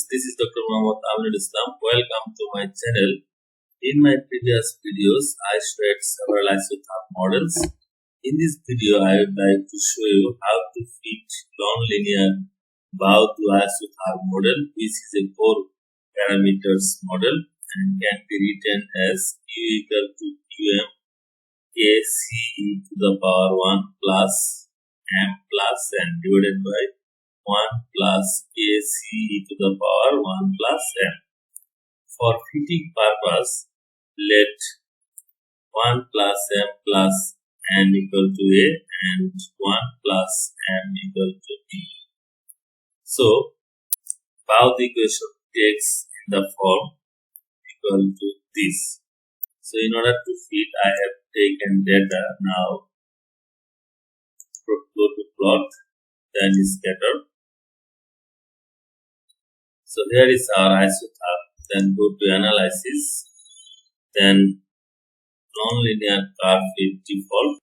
this is Dr. Mohammad Aminulchem. Welcome to my channel. In my previous videos, I showed several isotherm models. In this video, I would like to show you how to fit nonlinear Baudu isotherm model, which is a 4 parameters model and can be written as Q equal to Qm KCe to the power 1 plus m plus n divided by 1 plus KCe to the power 1 plus m. For fitting purpose, let 1 plus m plus n equal to a and 1 plus m equal to b. So, Baudu equation takes the form equal to this. So, in order to fit, I have taken data. Now go to plot, then scatter. So here is our isotherm. Then go to analysis. Then nonlinear curve with default.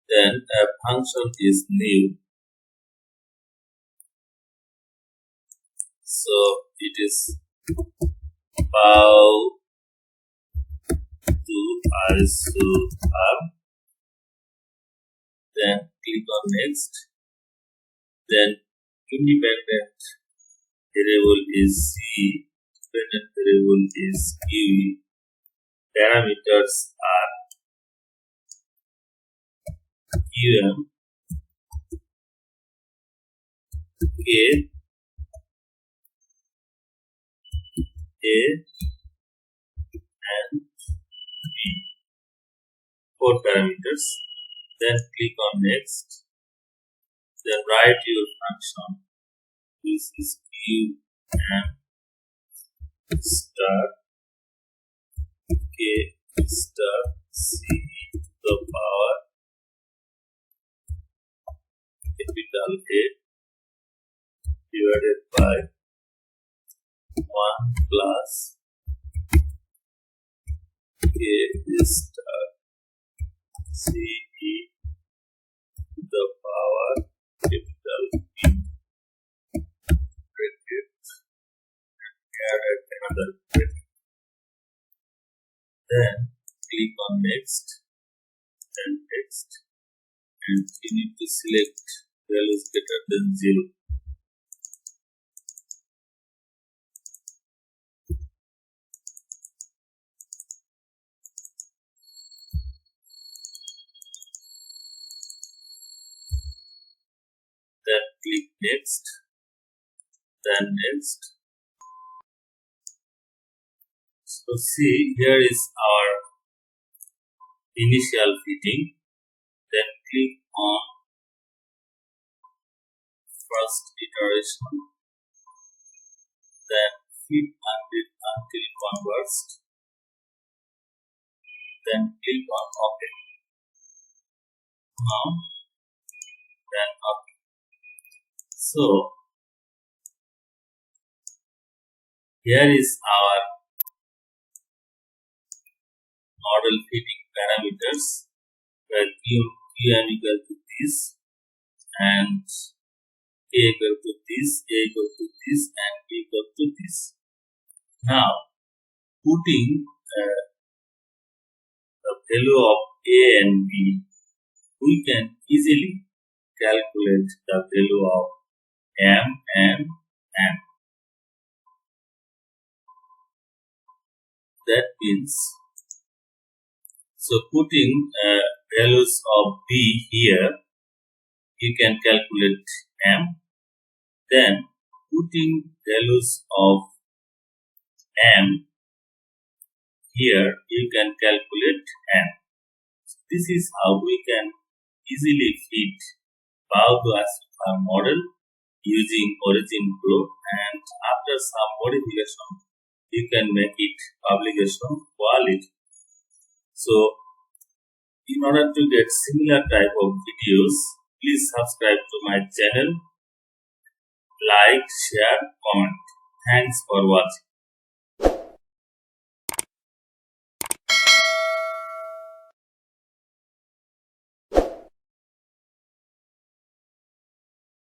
Then a function is new. So it is Baudu isotherm. Then click on next. Then independent variable is C, dependent variable is Q. Parameters are Qm, K, A, and B. 4 parameters. Then click on next. Then write your function. This is Qm star K star C to the power capital A divided by 1 plus K star C to the power capital B. Add another bracket. Then click on next, then text, and you need to select values greater than 0. Then click next, then next. So see, here is our initial fitting. Then click on first iteration. Then fit until converged. Then click on OK. Now, then OK. So here is our model fitting parameters, where Qm equal to this and A equal to this, A equal to this, and B equal to this. Now, putting the value of A and B, we can easily calculate the value of M and N. That means, so putting values of B here, you can calculate M. Then putting values of M here, you can calculate N. So this is how we can easily fit Baudu isotherm model using OriginPro, and after some modification, you can make it publication quality. So, in order to get similar type of videos, please subscribe to my channel, like, share, comment. Thanks for watching.